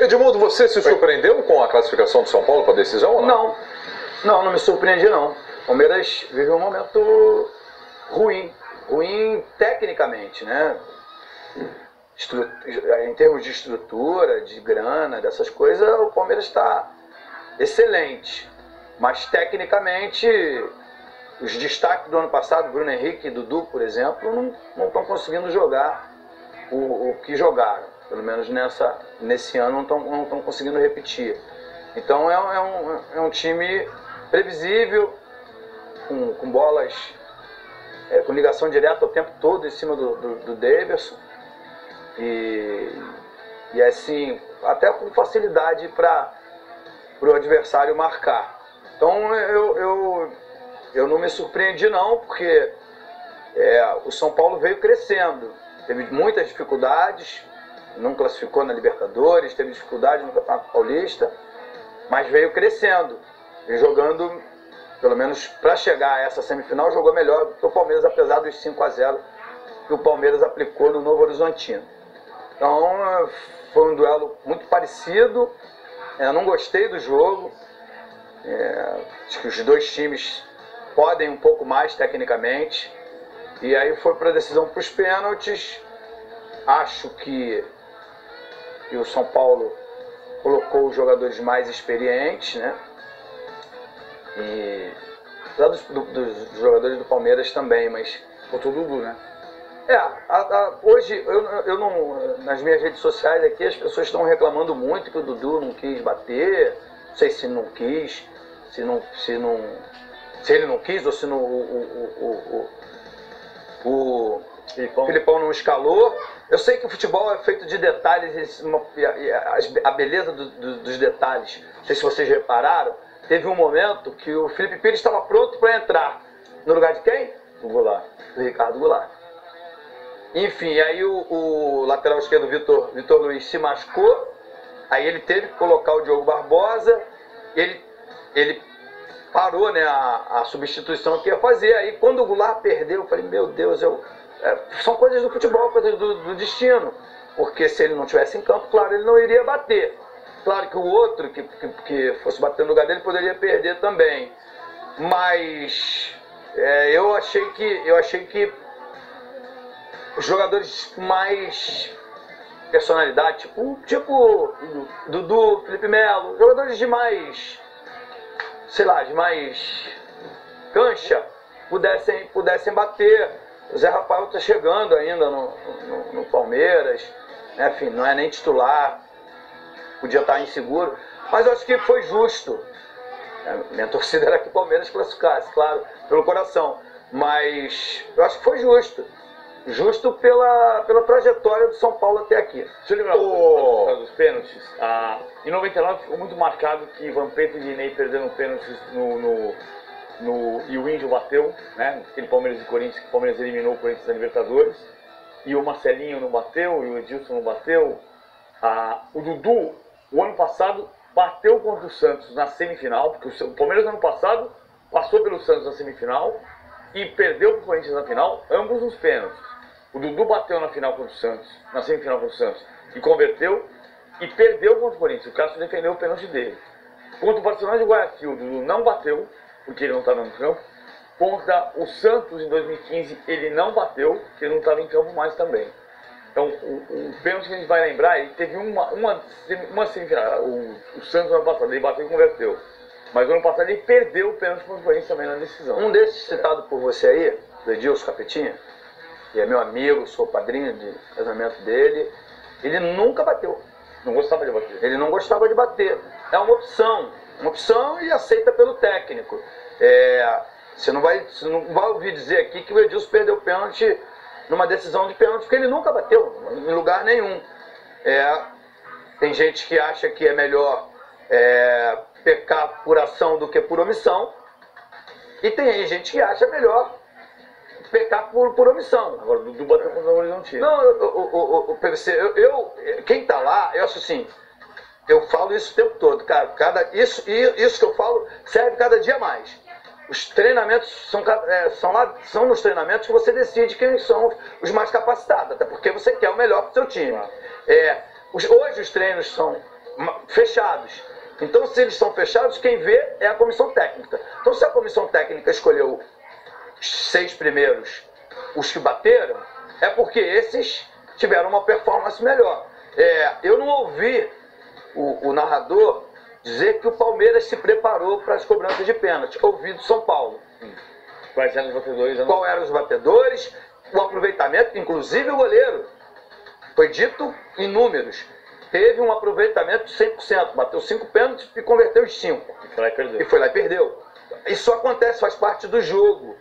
Edmundo, você se surpreendeu com a classificação do São Paulo para a decisão ou não? Não me surpreendi não. O Palmeiras vive um momento ruim tecnicamente, né? Em termos de estrutura, de grana, dessas coisas, o Palmeiras está excelente. Mas tecnicamente, os destaques do ano passado, Bruno Henrique e Dudu, por exemplo, não estão conseguindo jogar o que jogaram. Pelo menos nesse ano não estão conseguindo repetir. Então é um time previsível, com bolas, com ligação direta o tempo todo em cima do Daverson. E assim, até com facilidade para o adversário marcar. Então eu não me surpreendi não, porque o São Paulo veio crescendo. Teve muitas dificuldades, não classificou na Libertadores, teve dificuldade no Campeonato Paulista, mas veio crescendo. E jogando, pelo menos para chegar a essa semifinal, jogou melhor do que o Palmeiras, apesar dos 5-0 que o Palmeiras aplicou no Novo Horizontino. Então foi um duelo muito parecido, não gostei do jogo, acho que os dois times podem um pouco mais tecnicamente, e aí foi para a decisão para os pênaltis. Acho que o São Paulo colocou os jogadores mais experientes, né? E dos jogadores do Palmeiras também, mas botou o Dudu, né? Hoje, eu não, nas minhas redes sociais aqui, as pessoas estão reclamando muito que o Dudu não quis bater. Não sei se não quis, se ele não quis ou se o Filipão não escalou. Eu sei que o futebol é feito de detalhes, a beleza dos detalhes. Não sei se vocês repararam, teve um momento que o Felipe Pires estava pronto para entrar. No lugar de quem? Do Goulart. Do Ricardo Goulart. Enfim, aí o lateral esquerdo Vitor Luiz se machucou, aí ele teve que colocar o Diogo Barbosa, ele parou, né, a substituição que ia fazer. Aí quando o Goulart perdeu, eu falei, meu Deus, são coisas do futebol, coisas do destino, porque se ele não estivesse em campo, claro, ele não iria bater. Claro que o outro que fosse bater no lugar dele poderia perder também, mas eu achei que os jogadores com mais personalidade, tipo Dudu, Felipe Melo, jogadores de mais, sei lá, de mais cancha, pudessem bater. O Zé Rafael está chegando ainda no Palmeiras, né? Enfim, não é nem titular, podia estar inseguro, mas eu acho que foi justo. Minha torcida era que o Palmeiras classificasse, claro, pelo coração, mas eu acho que foi justo. Justo pela trajetória do São Paulo até aqui. Deixa eu lembrar dos pênaltis. Em 99 ficou muito marcado que Vampeta e Dinei perderam pênaltis e o Índio bateu, né? Aquele Palmeiras e Corinthians, que o Palmeiras eliminou o Corinthians da Libertadores. E o Marcelinho não bateu, e o Edilson não bateu. O Dudu, o ano passado, bateu contra o Santos na semifinal, porque o Palmeiras no ano passado passou pelo Santos na semifinal e perdeu para o Corinthians na final, ambos os pênaltis. O Dudu bateu na final contra o Santos, na semifinal contra o Santos, e converteu, e perdeu contra o Corinthians. O Cássio defendeu o pênalti dele. Contra o Barcelona de Guayaquil, o Dudu não bateu, porque ele não estava no campo. Contra o Santos em 2015, ele não bateu, porque ele não estava em campo mais também. Então, o pênalti que a gente vai lembrar, ele teve uma semifinal. O Santos no ano passado, ele bateu e converteu. Mas no ano passado ele perdeu o pênalti contra o Corinthians também na decisão. Um desses citado por você aí, do Edilson Capetinha, que é meu amigo, sou padrinho de casamento dele, ele nunca bateu. Não gostava de bater. Ele não gostava de bater. É uma opção e aceita pelo técnico. Você não vai ouvir dizer aqui que o Edilson perdeu o pênalti numa decisão de pênalti, porque ele nunca bateu em lugar nenhum. Tem gente que acha que é melhor pecar por ação do que por omissão, e tem gente que acha melhor pecar por omissão. Agora o Dudu bateu contra o Horizontino. Não, o PVC, quem tá lá, eu acho assim, eu falo isso o tempo todo, cara, isso que eu falo serve cada dia mais. Os treinamentos são nos treinamentos que você decide quem são os mais capacitados, até porque você quer o melhor para o seu time. Claro. Hoje os treinos são fechados. Então, se eles são fechados, quem vê é a comissão técnica. Então, se a comissão técnica escolheu os 6 primeiros, os que bateram, é porque esses tiveram uma performance melhor. Eu não ouvi o narrador dizer que o Palmeiras se preparou para as cobranças de pênalti. Ouvi do São Paulo. Quais eram os batedores? Qual eram os batedores, o aproveitamento, inclusive o goleiro. Foi dito em números. Teve um aproveitamento de 100%, bateu 5 pênaltis e converteu os 5. E foi lá e perdeu. E foi lá e perdeu. Isso acontece, faz parte do jogo.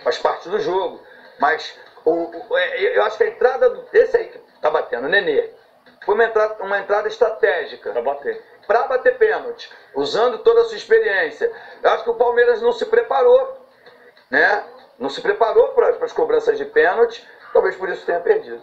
Faz parte do jogo. Mas eu acho que a entrada desse aí que tá batendo, o Nenê, foi uma entrada estratégica. Para bater pênalti, usando toda a sua experiência. Eu acho que o Palmeiras não se preparou, né? Não se preparou para as cobranças de pênalti, talvez por isso tenha perdido.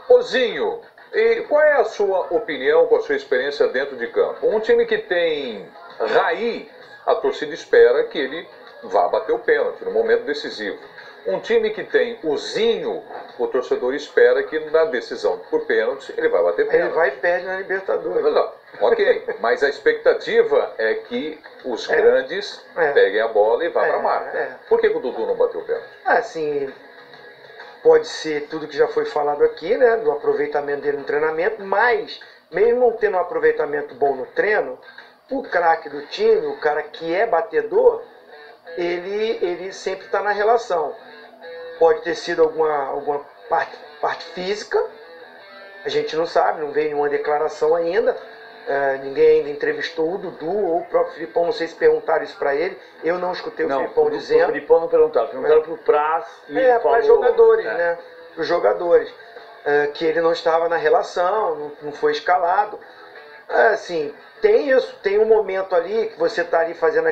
Ozinho, e qual é a sua opinião com a sua experiência dentro de campo? Um time que tem Raí, a torcida espera que ele vá bater o pênalti no momento decisivo. Um time que tem o Zinho, o torcedor espera que na decisão por pênalti ele vai bater pênalti. Ele vai e perde na Libertadores. Não, ok, mas a expectativa é que os grandes peguem a bola e vá para a marca. Por que o Dudu não bateu o pênalti? Assim, pode ser tudo que já foi falado aqui, né, do aproveitamento dele no treinamento, mas mesmo não tendo um aproveitamento bom no treino, o craque do time, o cara que é batedor, ele sempre está na relação. Pode ter sido alguma parte física, a gente não sabe, não veio nenhuma declaração ainda, ninguém ainda entrevistou o Dudu ou o próprio Filipão, não sei se perguntaram isso para ele, eu não escutei o Filipão dizendo. O Filipão não perguntaram para o Praz e ele falou... para jogadores, né? Para os jogadores, que ele não estava na relação, não foi escalado. Assim, tem isso, tem um momento ali que você está ali fazendo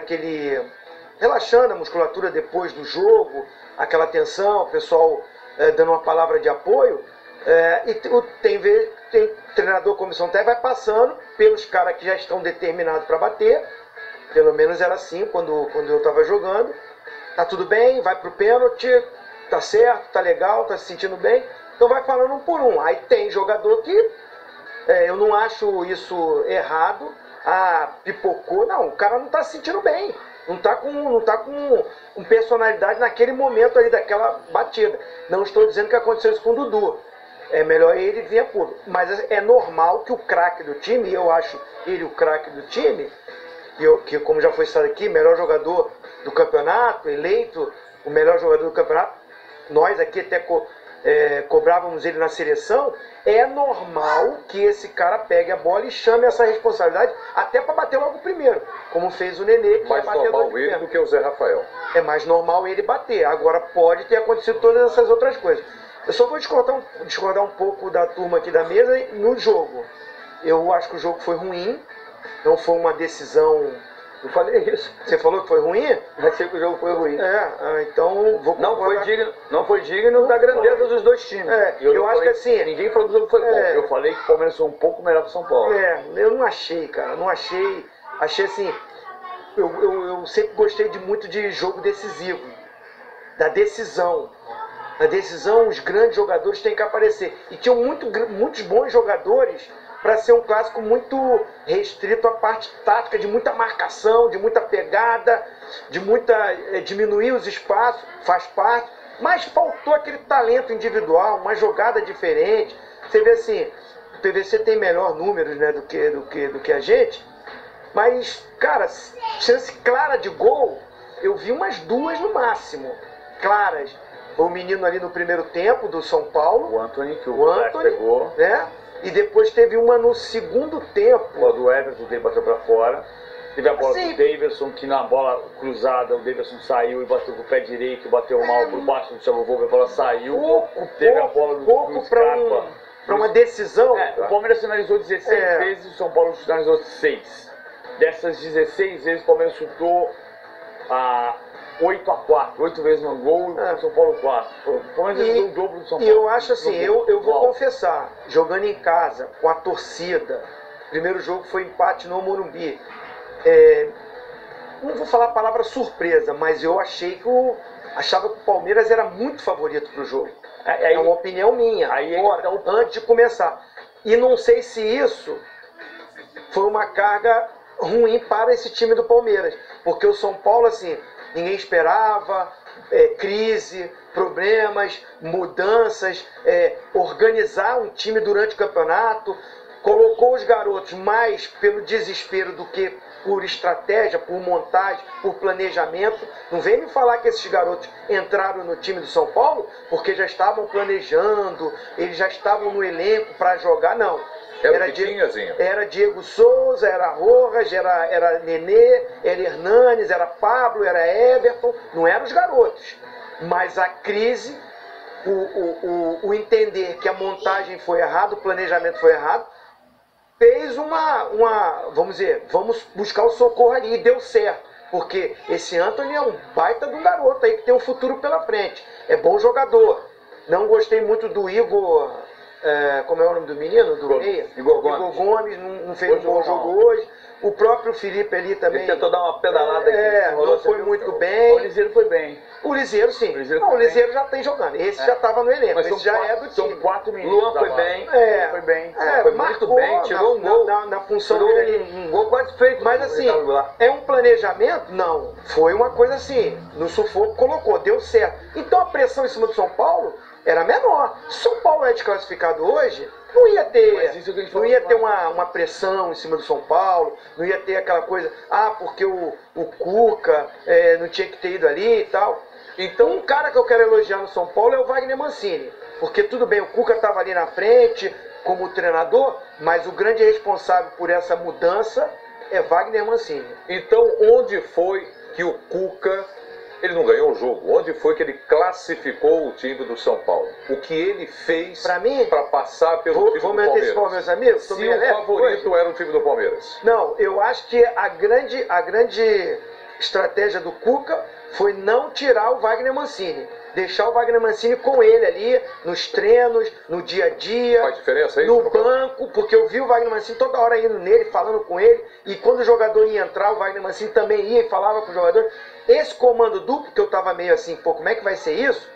relaxando a musculatura depois do jogo, aquela tensão, o pessoal dando uma palavra de apoio, e tem treinador, comissão técnica, vai passando pelos caras que já estão determinados para bater, pelo menos era assim quando eu estava jogando, tá tudo bem, vai pro pênalti, tá certo, tá legal, tá se sentindo bem, então vai falando um por um. Aí tem jogador que, eu não acho isso errado, pipocou, não, o cara não tá se sentindo bem. Não tá com personalidade naquele momento ali daquela batida. Não estou dizendo que aconteceu isso com o Dudu. É melhor ele vir a público. Mas é normal que o craque do time, e eu acho ele o craque do time, que como já foi citado aqui, melhor jogador do campeonato, eleito o melhor jogador do campeonato, nós aqui até cobrávamos ele na seleção, é normal que esse cara pegue a bola e chame essa responsabilidade até para bater logo primeiro, como fez o Nenê, que mais normal ele do que o Zé Rafael. É mais normal ele bater. Agora pode ter acontecido todas essas outras coisas. Eu só vou discordar um pouco da turma aqui da mesa no jogo. Eu acho que o jogo foi ruim, não foi uma decisão. Eu falei isso. Você falou que foi ruim? Achei que o jogo foi ruim. Então vou concordar. Não foi digno da grandeza dos dois times. Eu acho que assim... Ninguém falou que o jogo foi bom. Eu falei que o Palmeiras foi um pouco melhor que o São Paulo. Eu não achei, cara. Não achei. Achei assim... Eu sempre gostei muito de jogo decisivo. Da decisão. Na decisão, os grandes jogadores têm que aparecer. E tinham muitos bons jogadores para ser um clássico muito restrito à parte tática, de muita marcação, de muita pegada, de diminuir os espaços, faz parte, mas faltou aquele talento individual, uma jogada diferente. Você vê assim, o PVC tem melhor números, né, do que a gente, mas, cara, chance clara de gol, eu vi umas 2 no máximo, claras. Foi o menino ali no primeiro tempo do São Paulo, o Antony, que o Antony pegou, né? E depois teve uma no segundo tempo. A do Everton, que ele bateu pra fora. Teve a bola do Davidson, que na bola cruzada, o Davidson saiu e bateu com o pé direito, bateu mal por baixo do Thiago Volpe, a bola saiu. Teve a bola do Scarpa. Para uma decisão. O Palmeiras finalizou 16 vezes, o São Paulo finalizou 6. Dessas 16 vezes, o Palmeiras chutou 8-4, 8 vezes no gol, o São Paulo 4. O Palmeiras deu o dobro do São Paulo. E eu acho assim, eu vou confessar, jogando em casa, com a torcida, primeiro jogo foi empate no Morumbi. Não vou falar a palavra surpresa, mas eu achava que o Palmeiras era muito favorito pro jogo. É uma opinião minha, antes de começar. E não sei se isso foi uma carga ruim para esse time do Palmeiras. Porque o São Paulo, assim, ninguém esperava, crise, problemas, mudanças, organizar um time durante o campeonato, colocou os garotos mais pelo desespero do que por estratégia, por montagem, por planejamento. Não vem me falar que esses garotos entraram no time do São Paulo porque já estavam planejando, eles já estavam no elenco para jogar, não. Era Diego Souza, era Rojas, era Nenê, era Hernanes, era Pablo, era Everton, não eram os garotos. Mas a crise, o entender que a montagem foi errada, o planejamento foi errado, fez vamos dizer, vamos buscar o socorro ali, e deu certo. Porque esse Antony é um baita de um garoto aí que tem um futuro pela frente. É bom jogador. Não gostei muito do Igor, como é o nome do menino? Do Meia? Igor Gomes não fez um bom jogo hoje. O próprio Felipe ali também. Ele tentou dar uma pedalada aqui. Não foi muito bem. O Liseiro foi bem. O Liseiro, sim. O Liseiro já tem jogando. Esse já estava no elenco. Mas esse já é do time. São 4 minutos. Luan foi bem. Foi bem. Foi muito bem. Tirou um gol. Na função dele ali. Um gol quase feito. Mas assim, é um planejamento? Não. Foi uma coisa assim. No sufoco colocou, deu certo. Então a pressão em cima do São Paulo era menor. Se o São Paulo é desclassificado hoje, não ia ter uma pressão em cima do São Paulo, não ia ter aquela coisa, porque o Cuca não tinha que ter ido ali e tal. Então, um cara que eu quero elogiar no São Paulo é o Wagner Mancini. Porque tudo bem, o Cuca estava ali na frente como treinador, mas o grande responsável por essa mudança é Wagner Mancini. Então, onde foi que o Cuca, ele não ganhou o jogo? Onde foi que ele classificou o time do São Paulo? O que ele fez para passar pelo time do Palmeiras? Vou antecipar, meus amigos? Se o favorito era o time do Palmeiras. Não, eu acho que a grande estratégia do Cuca foi não tirar o Wagner Mancini. Deixar o Wagner Mancini com ele ali, nos treinos, no dia a dia, faz diferença aí, no banco, porque eu vi o Wagner Mancini toda hora indo nele, falando com ele, e quando o jogador ia entrar, o Wagner Mancini também ia e falava com o jogador. Esse comando duplo, que eu tava meio assim, pô, como é que vai ser isso?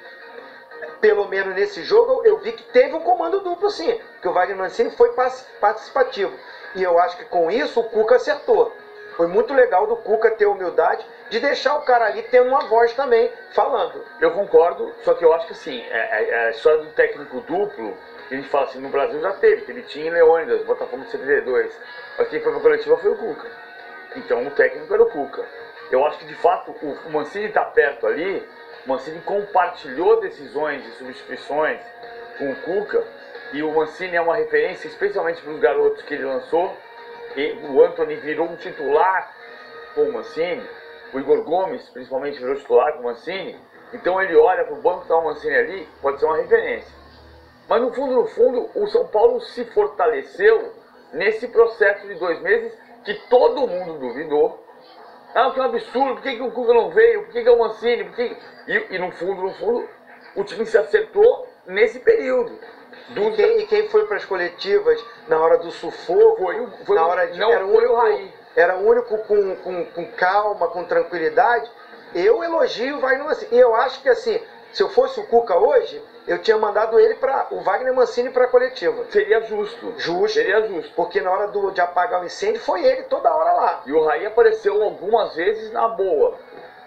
Pelo menos nesse jogo, eu vi que teve um comando duplo sim, que o Wagner Mancini foi participativo. E eu acho que com isso o Cuca acertou. Foi muito legal do Cuca ter a humildade de deixar o cara ali tendo uma voz também, falando. Eu concordo, só que eu acho que assim, a história do técnico duplo, a gente fala assim, no Brasil já teve Vitinho e Leônidas, Botafogo de 72. Mas quem foi pra coletiva foi o Cuca. Então o técnico era o Cuca. Eu acho que de fato o Mancini está perto ali, o Mancini compartilhou decisões e substituições com o Cuca, e o Mancini é uma referência especialmente para os garotos que ele lançou, e o Antony virou um titular com o Mancini, o Igor Gomes principalmente virou titular com o Mancini, então ele olha para o banco que está o Mancini ali, pode ser uma referência. Mas no fundo, o São Paulo se fortaleceu nesse processo de 2 meses que todo mundo duvidou. Que é um absurdo, por que o Cuca não veio, por que é o Mancini, e no fundo, o time se acertou nesse período. E quem foi para as coletivas na hora do sufoco, foi o Raí. Era o único com calma, com tranquilidade. Eu elogio o Wagner Mancini. E eu acho que assim, se eu fosse o Cuca hoje, eu tinha mandado o Wagner Mancini para a coletiva. Seria justo. Seria justo. Porque na hora de apagar o incêndio foi ele toda hora lá. E o Raí apareceu algumas vezes na boa.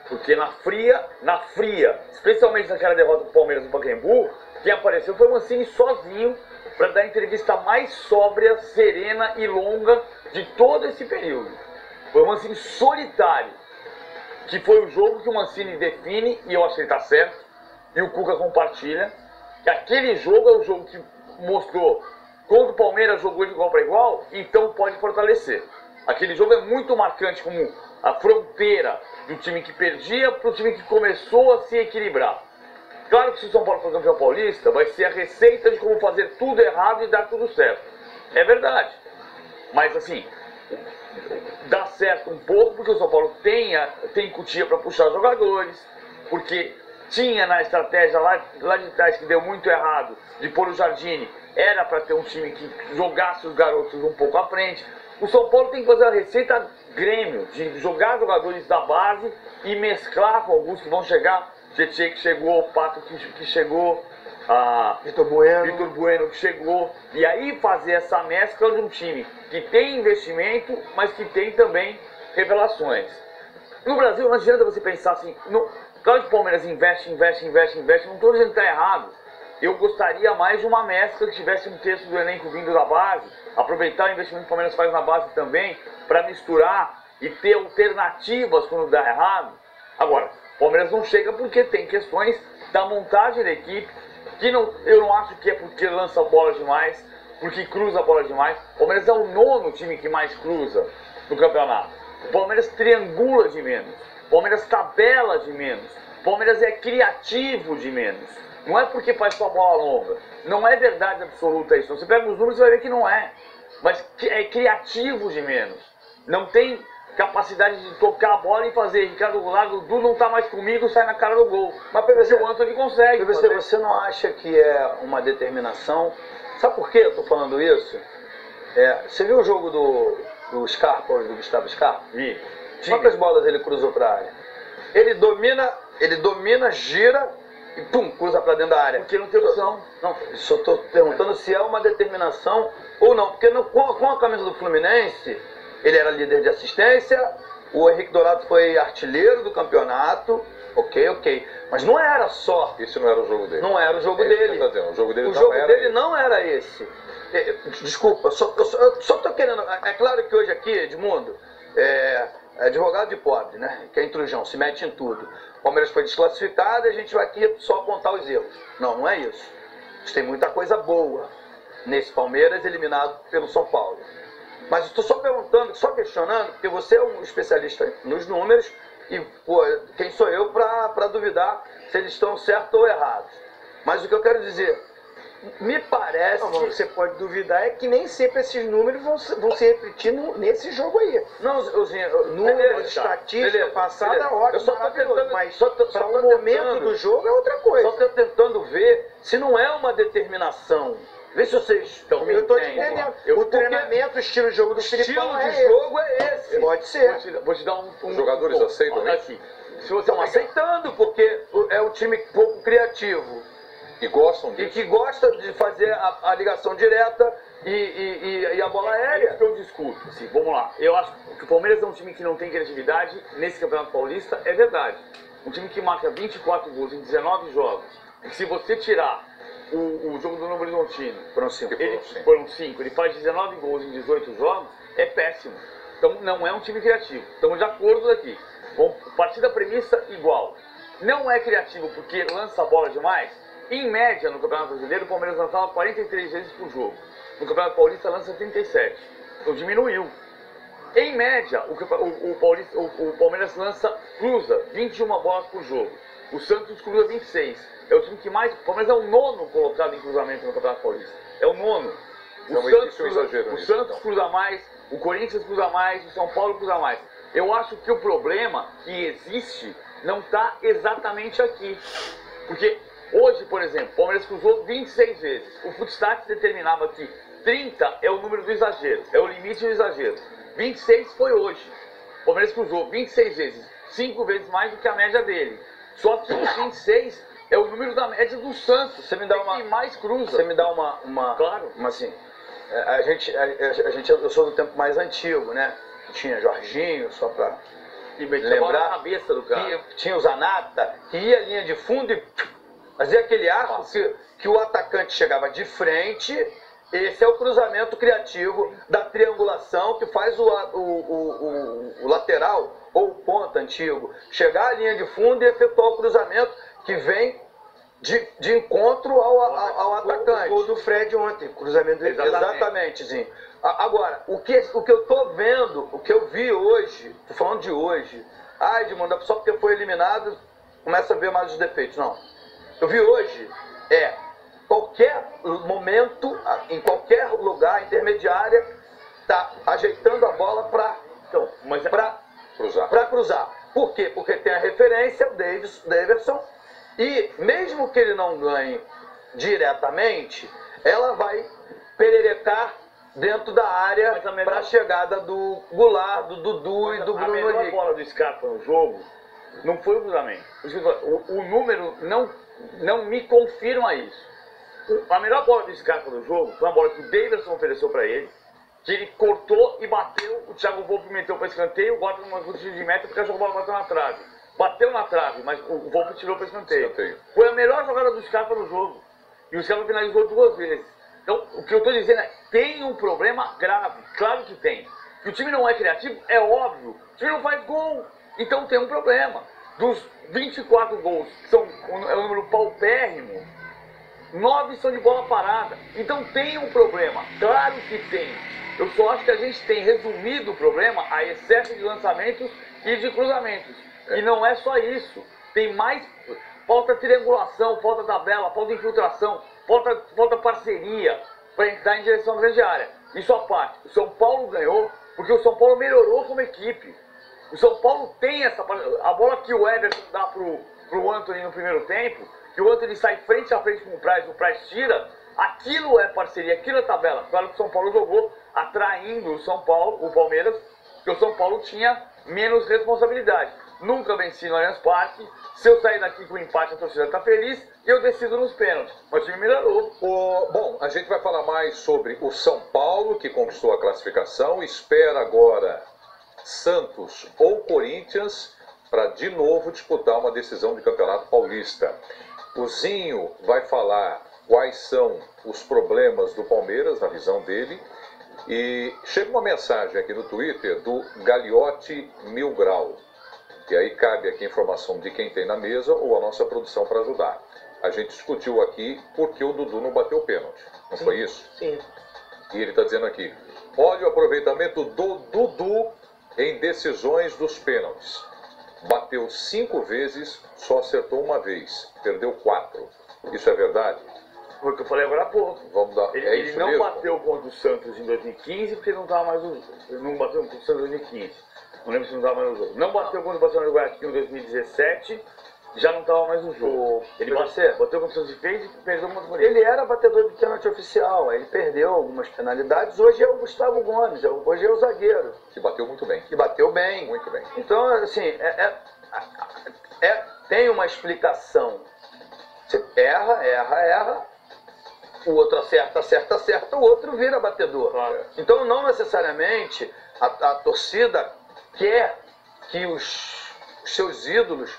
Porque na fria, especialmente naquela derrota do Palmeiras no Pacaembu, quem apareceu foi o Mancini sozinho para dar a entrevista mais sóbria, serena e longa de todo esse período. Foi o Mancini solitário, que foi o jogo que o Mancini define, e eu acho que ele está certo, e o Cuca compartilha, que aquele jogo é o jogo que mostrou quando o Palmeiras jogou de igual para igual, então pode fortalecer. Aquele jogo é muito marcante como a fronteira do time que perdia para o time que começou a se equilibrar. Claro que se o São Paulo for campeão paulista, vai ser a receita de como fazer tudo errado e dar tudo certo. É verdade. Mas assim, dá certo um pouco porque o São Paulo tem cutia para puxar jogadores, porque tinha na estratégia lá de trás que deu muito errado, de pôr o Jardine, era para ter um time que jogasse os garotos um pouco à frente. O São Paulo tem que fazer a receita Grêmio, de jogar jogadores da base e mesclar com alguns que vão chegar. Tietê que chegou, Pato que chegou, Vitor Bueno. Vitor Bueno que chegou. E aí fazer essa mescla de um time que tem investimento, mas que tem também revelações. No Brasil não adianta você pensar assim, claro que o Palmeiras investe, não estou dizendo que está errado. Eu gostaria mais de uma mescla que tivesse um terço do elenco vindo da base, aproveitar o investimento que o Palmeiras faz na base também, para misturar e ter alternativas quando dá errado. Agora, o Palmeiras não chega porque tem questões da montagem da equipe, que eu não acho que é porque lança bola demais, porque cruza a bola demais. O Palmeiras é o 9º time que mais cruza no campeonato. O Palmeiras triangula de menos, o Palmeiras tabela de menos, o Palmeiras é criativo de menos. Não é porque faz só bola longa. Não é verdade absoluta isso. Você pega os números e vai ver que não é. Mas é criativo de menos. Não tem capacidade de tocar a bola e fazer. Ricardo Goulart, o Dudu não tá mais comigo, sai na cara do gol. Mas PVC, o Antony consegue. PVC, você não acha que é uma determinação? Sabe por que eu tô falando isso? Você viu o jogo do Scarpa, do Gustavo Scarpa? Vi. Quantas bolas ele cruzou pra área? Ele domina, gira e pum, cruza pra dentro da área. Porque não tem opção. Não, só tô perguntando se é uma determinação ou não. Porque com a camisa do Fluminense, ele era líder de assistência, o Henrique Dourado foi artilheiro do campeonato, ok. Mas não era só. Isso não era o jogo dele. Não era o jogo dele. O jogo dele, não era esse. Desculpa, eu só tô querendo. É claro que hoje aqui, Edmundo, advogado de pobre, né? Que é intrujão, se mete em tudo. O Palmeiras foi desclassificado e a gente vai aqui só apontar os erros. Não é isso. Tem muita coisa boa nesse Palmeiras eliminado pelo São Paulo. Mas estou só perguntando, só questionando, porque você é um especialista nos números e, pô, quem sou eu para duvidar se eles estão certos ou errados. Mas o que eu quero dizer, me parece... Não, você pode duvidar é que nem sempre esses números vão se repetir nesse jogo aí. Não, números, estatística, passada, ótimo, eu só tô tentando, mas para o momento do jogo é outra coisa. Só estou tentando ver se não é uma determinação. Vê se vocês estão me Eu estou te entendendo. entendendo. O treinamento, o estilo de jogo do Filipão O estilo de jogo é esse. Pode ser. Vou te dar Os jogadores aceitam isso? Aqui. Se você Estão aceitando, porque é um time pouco criativo. E gostam E disso. que gosta de fazer a ligação direta e a bola É isso aérea. que eu discuto. Assim, vamos lá. Eu acho que o Palmeiras é um time que não tem criatividade nesse Campeonato Paulista, é verdade. Um time que marca 24 gols em 19 jogos. E se você tirar o jogo do Novo Horizontino, Foram 5. foram 5, ele faz 19 gols em 18 jogos, é péssimo. Então não é um time criativo. Estamos de acordo aqui. Vamos partir da premissa igual. Não é criativo porque lança a bola demais. Em média, no Campeonato Brasileiro, o Palmeiras lançava 43 vezes por jogo. No Campeonato Paulista, lança 37. Então diminuiu. Em média, o Palmeiras cruza 21 bolas por jogo. O Santos cruza 26. É o time que mais... O Palmeiras é o 9º colocado em cruzamento no Campeonato Paulista. É o 9º. O Santos cruza mais, o Corinthians cruza mais, o São Paulo cruza mais. Eu acho que o problema que existe não está exatamente aqui. Porque hoje, por exemplo, o Palmeiras cruzou 26 vezes. O Footstats determinava que 30 é o número do exagero, é o limite do exagero. 26 foi hoje. O Palmeiras cruzou 26 vezes, 5 vezes mais do que a média dele. Só que os 26 é o número da média do Santos. Você me dá uma... que mais cruza. Você me dá uma... Claro. Mas assim, eu sou do tempo mais antigo, né? Tinha Jorginho, só pra E metia a bola lembrar. na cabeça do cara. Tinha o Zanata, que ia à linha de fundo e fazia aquele arco que o atacante chegava de frente. Esse é o cruzamento criativo da triangulação que faz o lateral ou o ponta antigo chegar à linha de fundo e efetuar o cruzamento que vem de encontro ao atacante. O gol do Fred ontem, cruzamento do Exatamente, Zinho. Agora, o que eu tô vendo, o que eu vi hoje, tô falando de hoje, Edmundo, só porque foi eliminado, começa a ver mais os defeitos. Não. Eu vi hoje, qualquer momento, em qualquer lugar, intermediária, tá ajeitando a bola para cruzar. Por quê? Porque tem a referência, o Davidson, e mesmo que ele não ganhe diretamente, ela vai pererecar dentro da área para a chegada do Goulart, do Dudu e do Bruno Henrique. A melhor bola do Scarpa no jogo não foi o cruzamento. O número não me confirma isso. A melhor bola do Scarpa do jogo foi uma bola que o Davidson ofereceu para ele, que ele cortou e bateu, o Thiago Volpe meteu para escanteio, o Gotland numa tiro de meta porque a bola bateu na trave. Bateu na trave, mas o Volpe tirou para escanteio. Foi a melhor jogada do Scarpa no jogo. E o Scarpa finalizou 2 vezes. Então, o que eu estou dizendo é, tem um problema grave, claro que tem. Que o time não é criativo, é óbvio. O time não faz gol, então tem um problema. Dos 24 gols, que é um número paupérrimo, 9 são de bola parada. Então tem um problema, claro que tem. Eu só acho que a gente tem resumido o problema a excesso de lançamentos e de cruzamentos. E não é só isso. Tem mais... Falta triangulação, falta tabela, falta infiltração, falta parceria para entrar em direção à grande área. Isso à parte. O São Paulo ganhou porque o São Paulo melhorou como equipe. O São Paulo tem essa... A bola que o Everton dá pro Antony no primeiro tempo, que o Antony sai frente a frente com o Price tira, aquilo é parceria, aquilo é tabela. Claro que o São Paulo jogou atraindo o Palmeiras, porque o São Paulo tinha menos responsabilidade. Nunca venci no Allianz Parque. Se eu sair daqui com o empate, a torcida está feliz e eu decido nos pênaltis. Mas o time melhorou. Bom, a gente vai falar mais sobre o São Paulo, que conquistou a classificação. Espera agora Santos ou Corinthians para de novo disputar uma decisão de Campeonato Paulista. O Zinho vai falar quais são os problemas do Palmeiras, na visão dele. E chega uma mensagem aqui no Twitter do Gagliotti Mil Grau. E aí cabe aqui a informação de quem tem na mesa ou a nossa produção para ajudar. A gente discutiu aqui porque o Dudu não bateu o pênalti. Não foi isso? Sim. E ele está dizendo aqui, olha o aproveitamento do Dudu em decisões dos pênaltis. Bateu 5 vezes, só acertou 1 vez. Perdeu 4. Isso é verdade? Foi o que eu falei agora há pouco. Vamos dar. Ele não bateu contra o Santos em 2015 porque não estava mais no jogo. Ele não bateu contra o Santos em 2015. Não lembro se não estava mais no jogo. Não bateu contra o Barcelona do Guayaquil em 2017. Já não estava mais no jogo. Ele bateu contra o Santos e fez e perdeu contra o Corinthians. Ele era batedor de pênalti oficial, aí ele perdeu algumas penalidades. Hoje é o Gustavo Gomes, hoje é o zagueiro. Que bateu muito bem. Que bateu bem. Muito bem. Então, assim, tem uma explicação. Você erra. O outro acerta, o outro vira batedor. Claro. Então, não necessariamente a torcida quer que os seus ídolos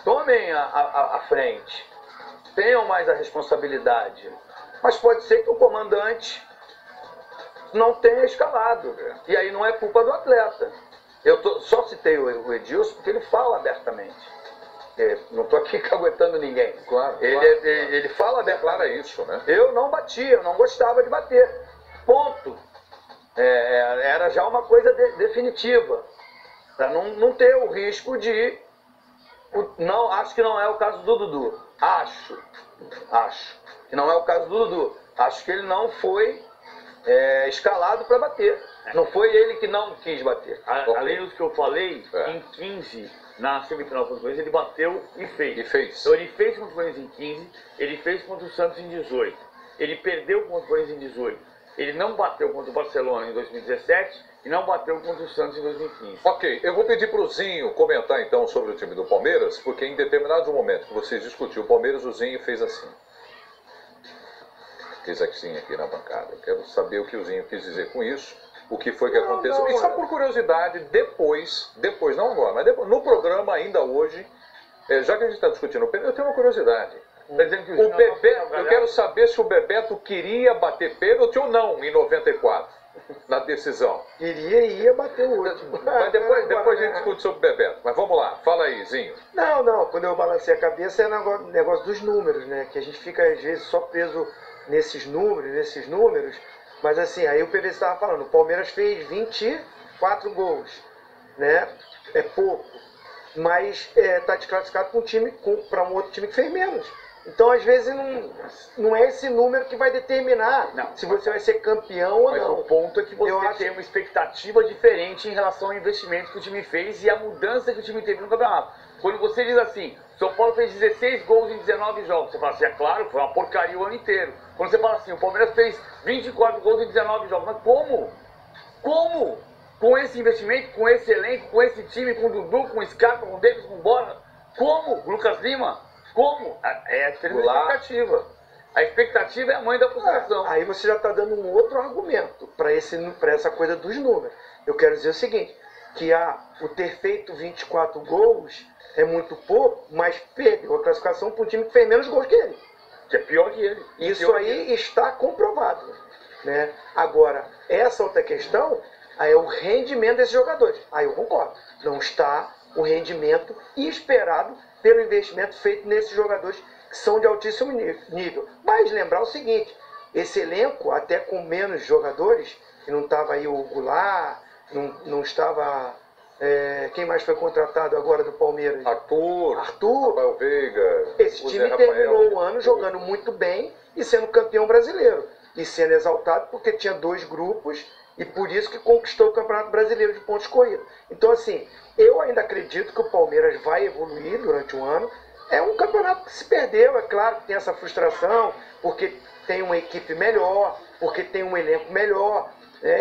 tomem a frente, tenham mais a responsabilidade. Mas pode ser que o comandante não tenha escalado. E aí não é culpa do atleta. Só citei o Edilson porque ele fala abertamente. Não estou aqui caguetando ninguém. Claro. Ele fala abertamente. Declara isso, né? Eu não batia, eu não gostava de bater. Ponto. Era já uma coisa definitiva. Para não ter o risco de... acho que não é o caso do Dudu. Acho que não é o caso do Dudu. Acho que ele não foi escalado para bater. Não foi ele que não quis bater. Além dos que eu falei, em 15, na semifinal contra o Corinthians, ele bateu e fez. Então ele fez contra o Corinthians em 15, ele fez contra o Santos em 18. Ele perdeu contra o Corinthians em 18. Ele não bateu contra o Barcelona em 2017 e não bateu contra o Santos em 2015. Ok, eu vou pedir para o Zinho comentar então sobre o time do Palmeiras, porque em determinado momento que vocês discutiram o Palmeiras, o Zinho fez assim. Fez assim aqui na bancada. Eu quero saber o que o Zinho quis dizer com isso, o que foi que aconteceu. E só por curiosidade, depois, não agora, mas depois, no programa ainda hoje, já que a gente está discutindo o pênalti, eu tenho uma curiosidade. Tá dizendo que O Bebeto, eu quero saber se o Bebeto queria bater pênalti ou não em 94, na decisão. Ia bater o último. Mas depois a gente discute sobre o Bebeto. Mas vamos lá, fala aí, Zinho. Não, quando eu balancei a cabeça é negócio dos números, né? Que a gente fica às vezes só preso nesses números. Mas assim, aí o PVC estava falando, o Palmeiras fez 24 gols, né? É pouco. Mas está desclassificado para um outro time que fez menos. Então, às vezes, não é esse número que vai determinar se você vai ser campeão ou mas não. o ponto é que você tem uma expectativa diferente em relação ao investimento que o time fez e a mudança que o time teve no campeonato. Quando você diz assim, São Paulo fez 16 gols em 19 jogos, você fala assim, é claro, foi uma porcaria o ano inteiro. Quando você fala assim, o Palmeiras fez 24 gols em 19 jogos, mas como? Como? Com esse investimento, com esse elenco, com esse time, com o Dudu, com o Scarpa, com o Davis, com o Bora? Como? Lucas Lima? Como? É a expectativa. A expectativa é a mãe da frustração. Aí você já está dando um outro argumento para essa coisa dos números. Eu quero dizer o seguinte, que o ter feito 24 gols é muito pouco, mas perdeu a classificação para um time que fez menos gols que ele. Que é pior que ele. Isso aí está comprovado. Né? Agora, essa outra questão aí é o rendimento desses jogadores. Aí eu concordo. Não está o rendimento esperado pelo investimento feito nesses jogadores que são de altíssimo nível. Mas lembrar o seguinte, esse elenco, até com menos jogadores, que não estava aí o Goulart, não estava... quem mais foi contratado agora do Palmeiras? Arthur, Rafael Veiga. Esse time terminou o ano jogando muito bem e sendo campeão brasileiro. E sendo exaltado porque tinha 2 grupos e por isso que conquistou o Campeonato Brasileiro de pontos corridos. Então, assim, eu ainda acredito que o Palmeiras vai evoluir durante o ano. É um campeonato que se perdeu, é claro que tem essa frustração, porque tem uma equipe melhor, porque tem um elenco melhor.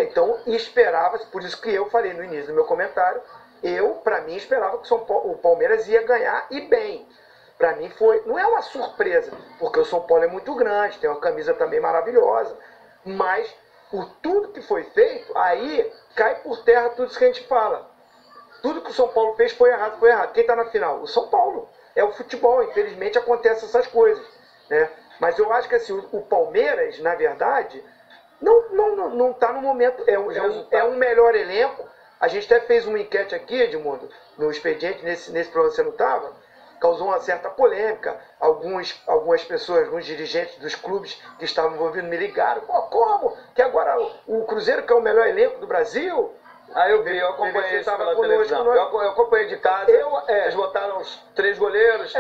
Então, esperava-se, por isso que eu falei no início do meu comentário, para mim, esperava que o Palmeiras ia ganhar e bem. Para mim não é uma surpresa, porque o São Paulo é muito grande, tem uma camisa também maravilhosa, mas por tudo que foi feito, aí cai por terra tudo isso que a gente fala. Tudo que o São Paulo fez foi errado, foi errado. Quem está na final? O São Paulo. É o futebol, infelizmente acontecem essas coisas. Né? Mas eu acho que assim, o Palmeiras, na verdade, não está no momento, é um melhor elenco. A gente até fez uma enquete aqui, Edmundo, no expediente, nesse programa você não estava, causou uma certa polêmica. Algumas pessoas, alguns dirigentes dos clubes que estavam envolvidos me ligaram. Pô, como? Que agora o Cruzeiro, que é o melhor elenco do Brasil... Eu acompanhei isso pela televisão. Eu acompanhei de casa. Eles botaram os 3 goleiros,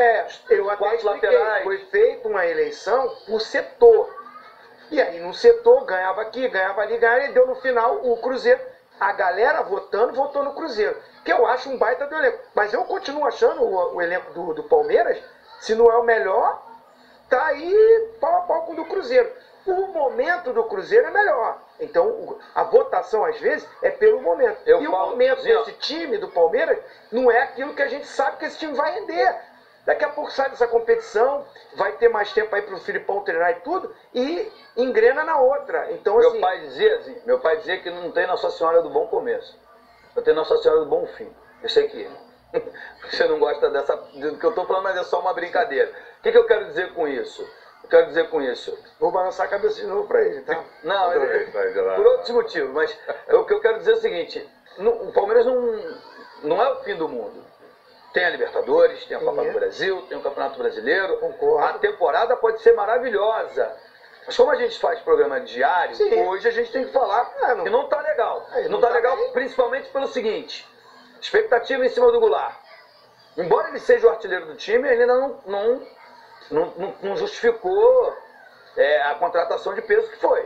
eu até 4 laterais. Foi feita uma eleição por setor. E aí no setor ganhava aqui, ganhava ali, ganhava e deu no final o Cruzeiro. A galera votou no Cruzeiro. Que eu acho um baita do elenco. Mas eu continuo achando o elenco do Palmeiras, se não é o melhor, tá aí pau a pau com o do Cruzeiro. O momento do Cruzeiro é melhor. Então, a votação, às vezes, é pelo momento. O momento desse time, do Palmeiras, não é aquilo que a gente sabe que esse time vai render. Daqui a pouco sai dessa competição, vai ter mais tempo aí para o Filipão treinar e tudo, e engrena na outra. Então, meu pai dizia que não tem Nossa Senhora do Bom Começo. Eu tenho Nossa Senhora do Bom Fim. Eu sei que você não gosta do que eu estou falando, mas é só uma brincadeira. O que eu quero dizer com isso? Vou balançar a cabeça de novo para ele, tá? Não, por outros motivos, mas o que eu quero dizer é o seguinte, o Palmeiras não é o fim do mundo. Tem a Libertadores, tem a Copa do Brasil, tem o Campeonato Brasileiro. Concordo. A temporada pode ser maravilhosa. Mas como a gente faz programa diário, hoje a gente tem que falar que não está legal. Não está legal principalmente pelo seguinte, expectativa em cima do Goulart. Embora ele seja o artilheiro do time, ele ainda não justificou a contratação de peso que foi.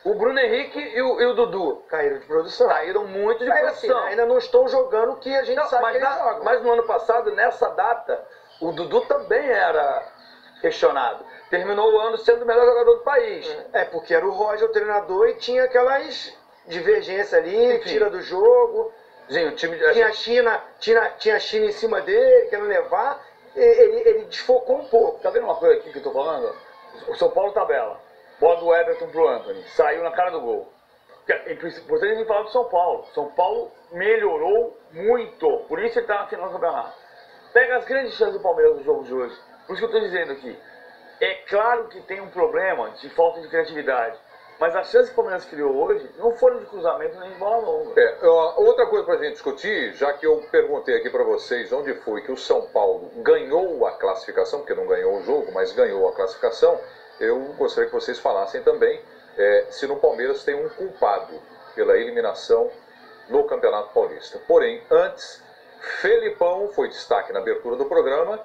O Bruno Henrique e o Dudu caíram de produção. Caíram muito de produção. Assim, ainda não estão jogando o que a gente sabe que eles jogam. Mas no ano passado, nessa data, o Dudu também era questionado. Terminou o ano sendo o melhor jogador do país. Porque era o Roger o treinador e tinha aquelas divergências ali, enfim, tira do jogo. Sim, o time tinha a China em cima dele, querendo levar. Ele desfocou um pouco. Tá vendo uma coisa aqui que eu tô falando? O São Paulo tabela. Bota o Everton pro Antony. Saiu na cara do gol. É importante a gente falar do São Paulo. São Paulo melhorou muito. Por isso ele tá na final do campeonato. Pega as grandes chances do Palmeiras no jogo de hoje. Por isso que eu tô dizendo aqui. É claro que tem um problema de falta de criatividade. Mas as chances que o Palmeiras criou hoje não foram de cruzamento nem de bola longa. Outra coisa para a gente discutir, já que eu perguntei aqui para vocês onde foi que o São Paulo ganhou a classificação, porque não ganhou o jogo, mas ganhou a classificação, eu gostaria que vocês falassem também se no Palmeiras tem um culpado pela eliminação no Campeonato Paulista. Porém, antes, Felipão foi destaque na abertura do programa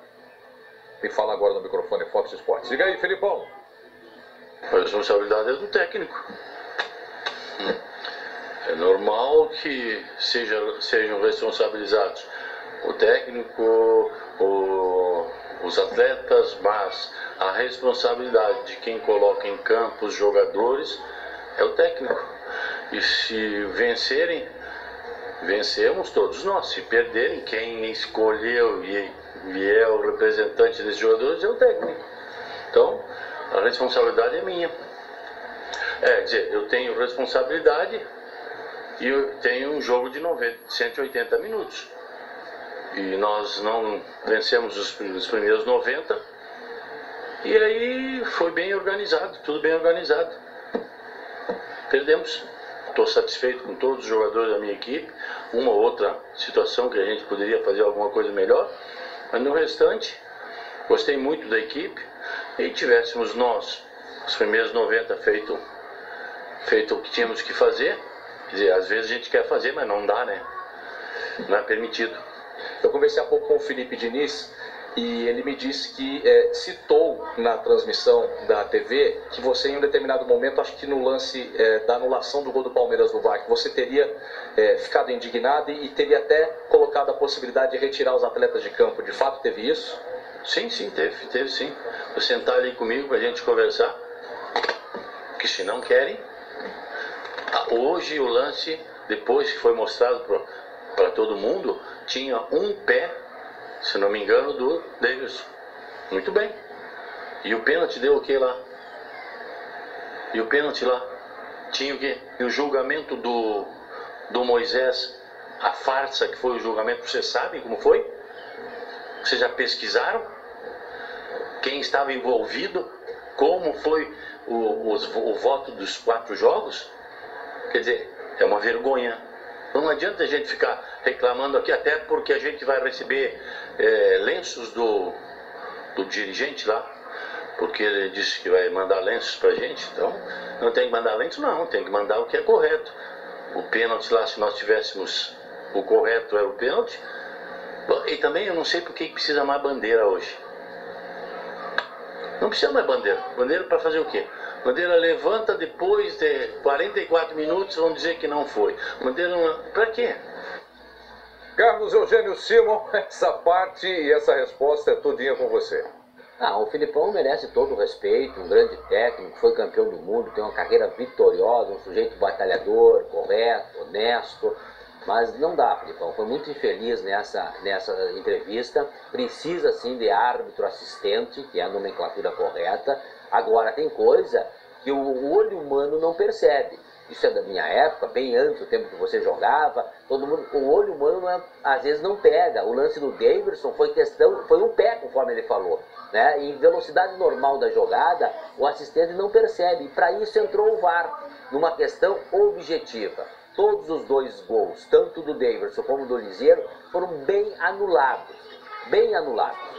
e fala agora no microfone Fox Sports. Diga aí, Felipão. A responsabilidade é do técnico. É normal que sejam responsabilizados o técnico, os atletas, mas a responsabilidade de quem coloca em campo os jogadores é o técnico. E se vencerem, vencemos todos nós. Se perderem, quem escolheu e é o representante desses jogadores é o técnico. Então, A responsabilidade é minha. Quer dizer, eu tenho responsabilidade e eu tenho um jogo de 180 minutos. E nós não vencemos os primeiros 90. E aí foi bem organizado, tudo bem organizado. Perdemos. Estou satisfeito com todos os jogadores da minha equipe. Uma ou outra situação que a gente poderia fazer alguma coisa melhor. Mas no restante, gostei muito da equipe. E tivéssemos nós, os primeiros 90, feito o que tínhamos que fazer. Quer dizer, às vezes a gente quer fazer, mas não dá, né? Não é permitido. Eu conversei há pouco com o Felipe Diniz e ele me disse que citou na transmissão da TV que você em um determinado momento, acho que no lance da anulação do gol do Palmeiras no VAR, que você teria ficado indignado e teria até colocado a possibilidade de retirar os atletas de campo. De fato teve isso? Sim, teve sim. Vou sentar ali comigo pra gente conversar, porque se não querem. Hoje o lance, depois que foi mostrado para todo mundo, tinha um pé, se não me engano, do Davidson. Muito bem. E o pênalti deu o que lá? E o pênalti lá? Tinha o quê? E o julgamento do Moisés, a farsa que foi o julgamento, vocês sabem como foi? Vocês já pesquisaram? Quem estava envolvido? Como foi o voto dos 4 jogos? Quer dizer, é uma vergonha. Não adianta a gente ficar reclamando aqui, até porque a gente vai receber lenços do dirigente lá, porque ele disse que vai mandar lenços pra gente. Então, não tem que mandar lenços, não, tem que mandar o que é correto. O pênalti lá, se nós tivéssemos o correto, é o pênalti. E também eu não sei por que precisa mais bandeira hoje. Não precisa mais bandeira. Bandeira para fazer o quê? Bandeira levanta depois de 44 minutos, vão dizer que não foi. Bandeira para quê? Carlos Eugênio Simon, essa parte e essa resposta é todinha com você. O Filipão merece todo o respeito, um grande técnico, foi campeão do mundo, tem uma carreira vitoriosa, um sujeito batalhador, correto, honesto. Mas não dá, Filipão, foi muito infeliz nessa entrevista, precisa sim de árbitro assistente, que é a nomenclatura correta. Agora tem coisa que o olho humano não percebe. Isso é da minha época, bem antes do tempo que você jogava, o olho humano às vezes não pega. O lance do Davidson foi um pé, conforme ele falou, né? Em velocidade normal da jogada, o assistente não percebe, e para isso entrou o VAR, numa questão objetiva. Todos os 2 gols, tanto do Davidson como do Liseiro, foram bem anulados,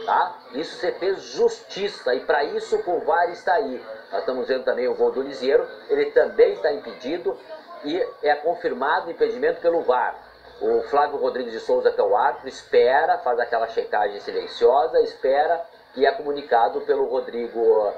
tá? Isso você fez justiça, e para isso o VAR está aí. Nós estamos vendo também o gol do Liseiro, ele também está impedido e é confirmado o impedimento pelo VAR. O Flávio Rodrigues de Souza, que é o árbitro, espera, faz aquela checagem silenciosa, espera e é comunicado pelo Rodrigo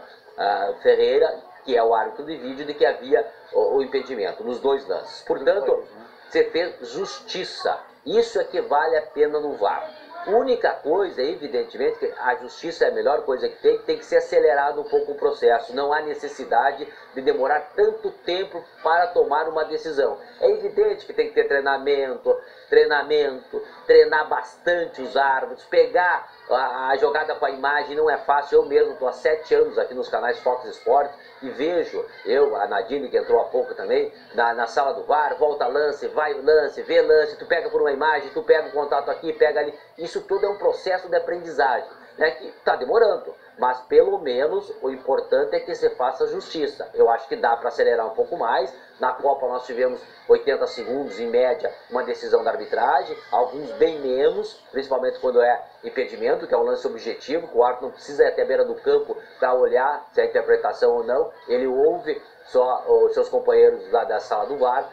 Ferreira, que é o árbitro de vídeo, de que havia o impedimento nos 2 lances. Portanto, você fez justiça. Isso é que vale a pena no VAR. Única coisa, evidentemente, que a justiça é a melhor coisa que tem que ser acelerado um pouco o processo. Não há necessidade de demorar tanto tempo para tomar uma decisão. É evidente que tem que ter treinamento, treinar bastante os árbitros, pegar a jogada com a imagem não é fácil. Eu mesmo estou há 7 anos aqui nos canais Fox Sports e vejo, a Nadine que entrou há pouco também, na sala do VAR, volta lance, vai lance, vê lance, tu pega por uma imagem, tu pega o contato aqui, pega ali. Isso tudo é um processo de aprendizagem, né, que está demorando, mas pelo menos o importante é que você faça justiça. Eu acho que dá para acelerar um pouco mais. Na Copa nós tivemos 80 segundos em média uma decisão da arbitragem, alguns bem menos, principalmente quando é impedimento, que é um lance objetivo, que o árbitro não precisa ir até a beira do campo para olhar se é interpretação ou não, ele ouve só os seus companheiros lá da sala do VAR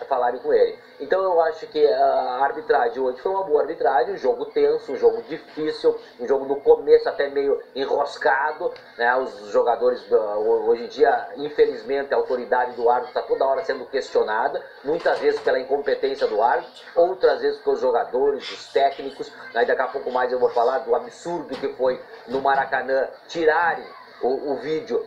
falarem com ele. Então eu acho que a arbitragem hoje foi uma boa arbitragem, um jogo tenso, um jogo difícil, um jogo no começo até meio enroscado, né? Os jogadores, hoje em dia, infelizmente, a autoridade do árbitro está toda hora sendo questionada, muitas vezes pela incompetência do árbitro, outras vezes pelos jogadores, os técnicos. Aí daqui a pouco mais eu vou falar do absurdo que foi no Maracanã tirarem o vídeo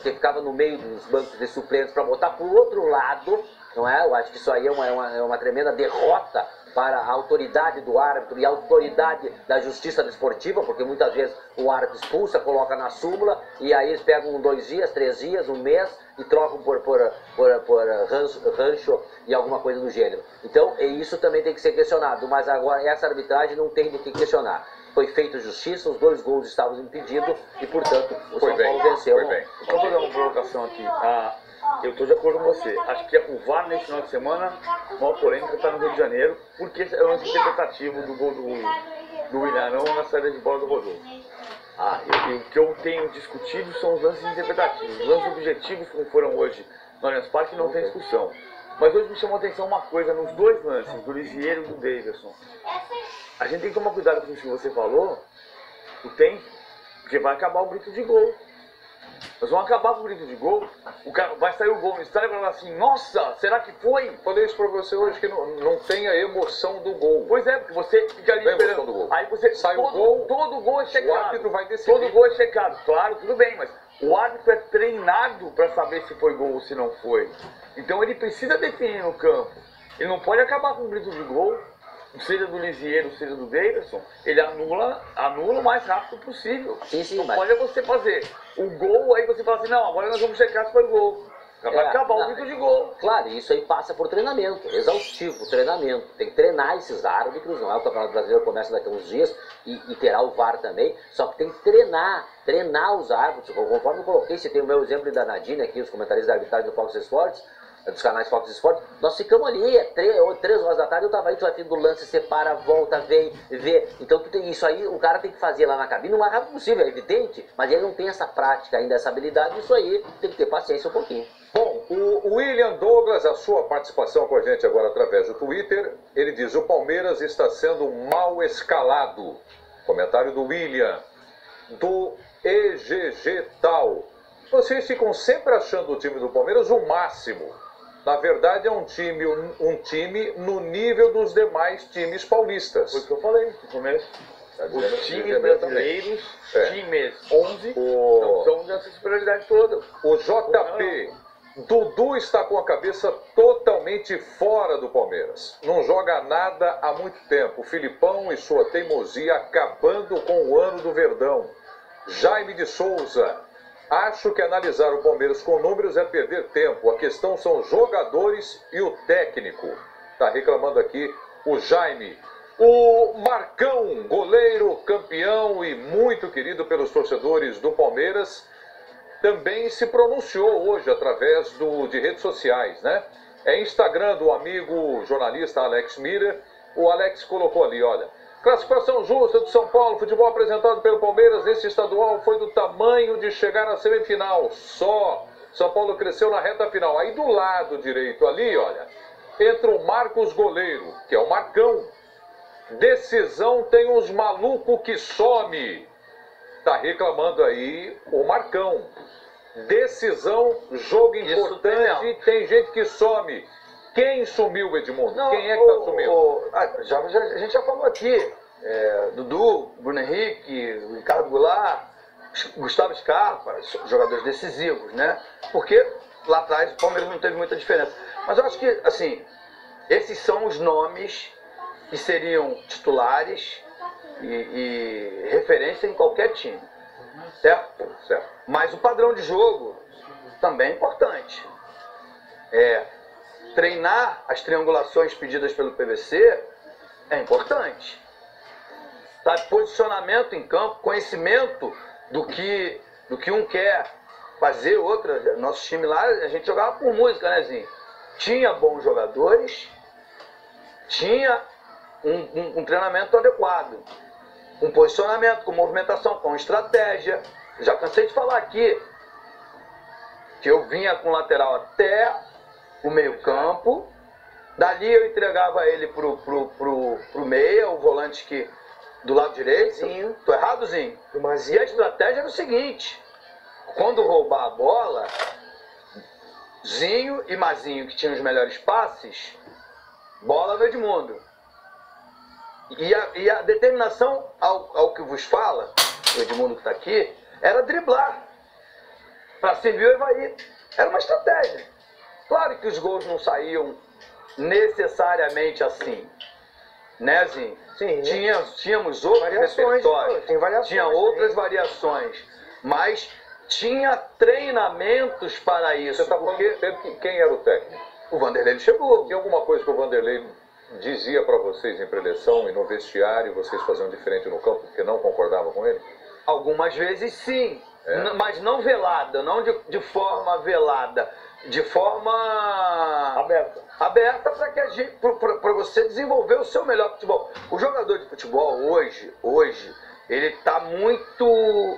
que ficava no meio dos bancos de suplentes para botar para o outro lado, não é? Eu acho que isso aí é uma tremenda derrota para a autoridade do árbitro e a autoridade da justiça desportiva, porque muitas vezes o árbitro expulsa, coloca na súmula, e aí eles pegam 2 dias, 3 dias, 1 mês, e trocam por rancho e alguma coisa do gênero. Então, isso também tem que ser questionado, mas agora essa arbitragem não tem do que questionar. Foi feita justiça, os 2 gols estavam impedidos e, portanto, o São Paulo venceu. Só vou dar uma provocação aqui. Eu estou de acordo com você. Acho que o VAR nesse final de semana, uma polêmica, está no Rio de Janeiro, porque é o lance interpretativo do gol do Willian na saída de bola do Rodolfo. O que eu tenho discutido são os lances interpretativos. Os lances objetivos, como foram hoje no Allianz Parque, não tem discussão. Mas hoje me chamou a atenção uma coisa nos 2 lances, do Lisieiro e do Davidson. A gente tem que tomar cuidado com isso que você falou, porque vai acabar o grito de gol. Nós vamos acabar com o grito de gol, o cara vai sair o gol no estádio e vai falar assim, nossa, será que foi? Falei isso pra você hoje, que não tem a emoção do gol. Pois é, porque você fica ali esperando. Do gol. Aí você sai o gol, todo gol é checado. O árbitro vai decidir. Todo gol é checado, claro, tudo bem, mas o árbitro é treinado para saber se foi gol ou se não foi. Então ele precisa definir no campo. Ele não pode acabar com o grito de gol, seja do Lisieiro, seja do Davidson, ele anula o mais rápido possível. Sim, não pode você fazer o gol, aí você fala assim, não, agora nós vamos checar se foi gol. Vai acabar o grito de gol. Claro, isso aí passa por treinamento, exaustivo treinamento. Tem que treinar esses árbitros, não é? O Campeonato Brasileiro começa daqui a uns dias e terá o VAR também, só que tem que treinar os árbitros. Conforme eu coloquei, você tem o meu exemplo da Nadine aqui, os comentaristas da arbitragem do Fox Sports, dos canais Fox Sports, nós ficamos ali, 3 horas da tarde, eu tava aí, tu vai do lance, separa, volta, vem, vê. Então isso aí o cara tem que fazer lá na cabine o mais rápido possível, é evidente, mas ele não tem essa prática ainda, essa habilidade, isso aí tem que ter paciência um pouquinho. Bom, o William Douglas, a sua participação com a gente agora através do Twitter, ele diz, o Palmeiras está sendo mal escalado. Comentário do William, do EGG Tal. Vocês ficam sempre achando o time do Palmeiras o máximo. Na verdade, é um time no nível dos demais times paulistas. Foi o que eu falei no começo. Os times brasileiros, times 11, não são dessa superioridade toda. O JP, Dudu está com a cabeça totalmente fora do Palmeiras. Não joga nada há muito tempo. O Filipão e sua teimosia acabando com o ano do Verdão. Jaime de Souza. Acho que analisar o Palmeiras com números é perder tempo. A questão são os jogadores e o técnico. Está reclamando aqui o Jaime. O Marcão, goleiro, campeão e muito querido pelos torcedores do Palmeiras, também se pronunciou hoje através de redes sociais, né? É Instagram do amigo jornalista Alex Mira. O Alex colocou ali, olha... Classificação justa do São Paulo, futebol apresentado pelo Palmeiras nesse estadual foi do tamanho de chegar à semifinal. Só São Paulo cresceu na reta final. Aí do lado direito ali, olha, entra o Marcos Goleiro, que é o Marcão. Decisão tem uns malucos que some. Tá reclamando aí o Marcão. Decisão, jogo importante, tem gente que some. Quem sumiu, Edmundo? Não, quem é que está sumindo? A gente já falou aqui. Dudu, Bruno Henrique, Ricardo Goulart, Gustavo Scarpa, jogadores decisivos, né? Porque lá atrás o Palmeiras não teve muita diferença. Mas eu acho que, assim, esses são os nomes que seriam titulares e referência em qualquer time. Certo? Certo. Mas o padrão de jogo também é importante. Treinar as triangulações pedidas pelo PVC é importante. Tá? Posicionamento em campo, conhecimento do que um quer fazer, outro. Nosso time lá, a gente jogava por música, né, Zinho? Tinha bons jogadores, tinha um treinamento adequado, com posicionamento, com movimentação, com estratégia. Já cansei de falar aqui que eu vinha com o lateral até o meio-campo, dali eu entregava ele pro meia, o volante que do lado direito. Zinho. Tô errado, Zinho? E a estratégia era o seguinte: quando roubar a bola, Zinho e Mazinho, que tinham os melhores passes, bola no Edmundo. E a determinação ao que vos fala, o Edmundo que está aqui, era driblar para servir o Evaí. Era uma estratégia. Claro que os gols não saíam necessariamente assim, né, Zinho? Sim. Tínhamos outros Variações, repertórios, tem variações, tinha outras sim. variações, mas tinha treinamentos para isso. Você está falando porque do tempo que quem era o técnico? o Vanderlei chegou. Tem alguma coisa que o Vanderlei dizia para vocês em preleção e no vestiário, vocês faziam diferente no campo porque não concordavam com ele? Algumas vezes sim, É. mas não velada, não de forma velada, de forma aberta para que a gente, para você desenvolver o seu melhor futebol. O jogador de futebol hoje, ele está muito,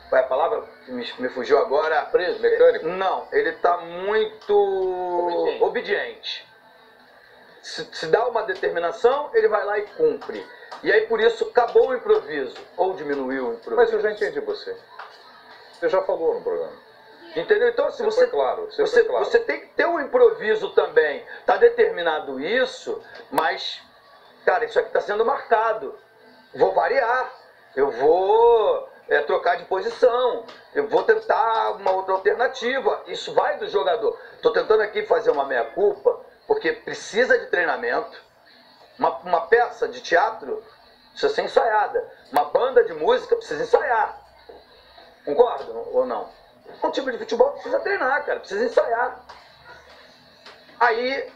qual é a palavra que me fugiu agora? Preso, mecânico? Não, ele está muito obediente. Se dá uma determinação, ele vai lá e cumpre. E aí por isso acabou o improviso, ou diminuiu o improviso. Mas eu já entendi você. Você já falou no programa. Entendeu? Então, se Foi claro, foi claro. você tem que ter um improviso também. Tá determinado isso, mas, cara, isso aqui está sendo marcado. Vou variar. Eu vou trocar de posição. Eu vou tentar uma outra alternativa. Isso vai do jogador. Estou tentando aqui fazer uma meia-culpa, porque precisa de treinamento. Uma peça de teatro precisa ser ensaiada. Uma banda de música precisa ensaiar. Concordam ou não? Um time de futebol precisa treinar, cara. Precisa ensaiar. Aí,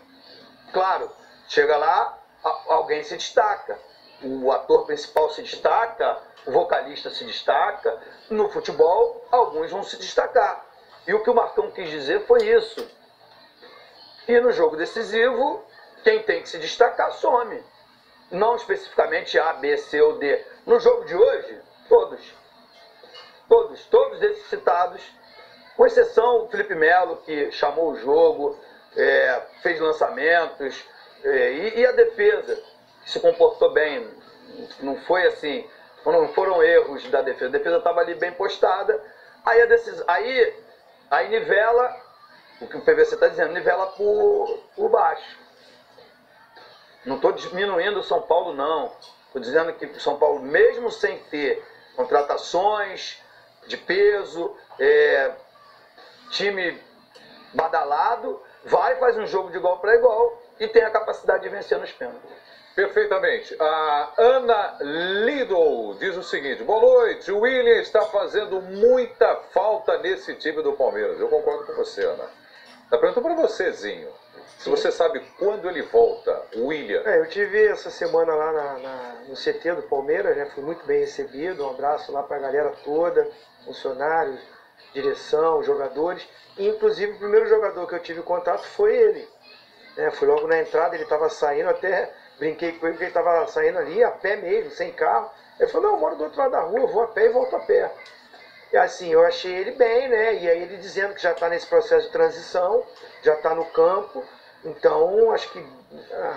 claro, chega lá, alguém se destaca. O ator principal se destaca, o vocalista se destaca. No futebol, alguns vão se destacar. E o que o Marcão quis dizer foi isso. E no jogo decisivo, quem tem que se destacar some. Não especificamente A, B, C ou D. No jogo de hoje, todos esses citados, com exceção do Felipe Melo, que chamou o jogo, fez lançamentos, e a defesa, que se comportou bem. Não foi assim, não foram erros da defesa. A defesa estava ali bem postada. Aí nivela, o que o PVC está dizendo, nivela por baixo. Não estou diminuindo o São Paulo, não. Estou dizendo que o São Paulo, mesmo sem ter contratações de peso, time badalado, faz um jogo de igual para igual e tem a capacidade de vencer nos pênaltis. Perfeitamente. A Ana Lidl diz o seguinte: boa noite, o William está fazendo muita falta nesse time do Palmeiras. Eu concordo com você, Ana. Está perguntando para você, Zinho, se você sabe quando ele volta, o William. Eu tive essa semana lá no CT do Palmeiras, né? Fui muito bem recebido. Um abraço lá para a galera toda, funcionários, direção, jogadores. E, inclusive, o primeiro jogador que eu tive contato foi ele. Foi logo na entrada, ele estava saindo, até brinquei com ele porque ele estava saindo ali a pé mesmo, sem carro. Ele falou: não, eu moro do outro lado da rua, eu vou a pé e volto a pé. E assim, eu achei ele bem, né? E aí ele dizendo que já está nesse processo de transição, já está no campo. Então, acho que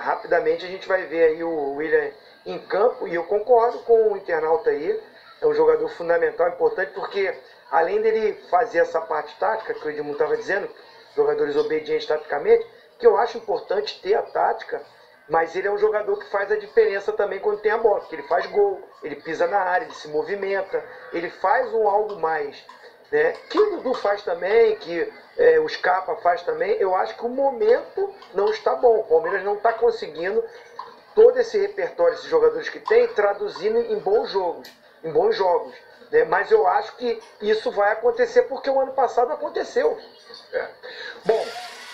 rapidamente a gente vai ver aí o William em campo. E eu concordo com o internauta aí, é um jogador fundamental, importante, porque além dele fazer essa parte tática, que o Edmundo estava dizendo, jogadores obedientes taticamente, que eu acho importante ter a tática, mas ele é um jogador que faz a diferença também quando tem a bola, porque ele faz gol, ele pisa na área, ele se movimenta, ele faz algo mais, né? Que o Dudu faz também, que o Scarpa faz também. Eu acho que o momento não está bom, o Palmeiras não está conseguindo todo esse repertório, esses jogadores que tem, traduzindo em bons jogos, né? Mas eu acho que isso vai acontecer porque o ano passado aconteceu. Bom,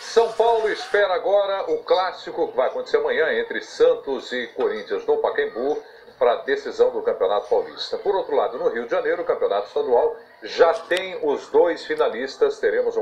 São Paulo espera agora o clássico que vai acontecer amanhã entre Santos e Corinthians no Pacaembu para a decisão do Campeonato Paulista. Por outro lado, no Rio de Janeiro, o Campeonato Estadual já tem os dois finalistas. Teremos uma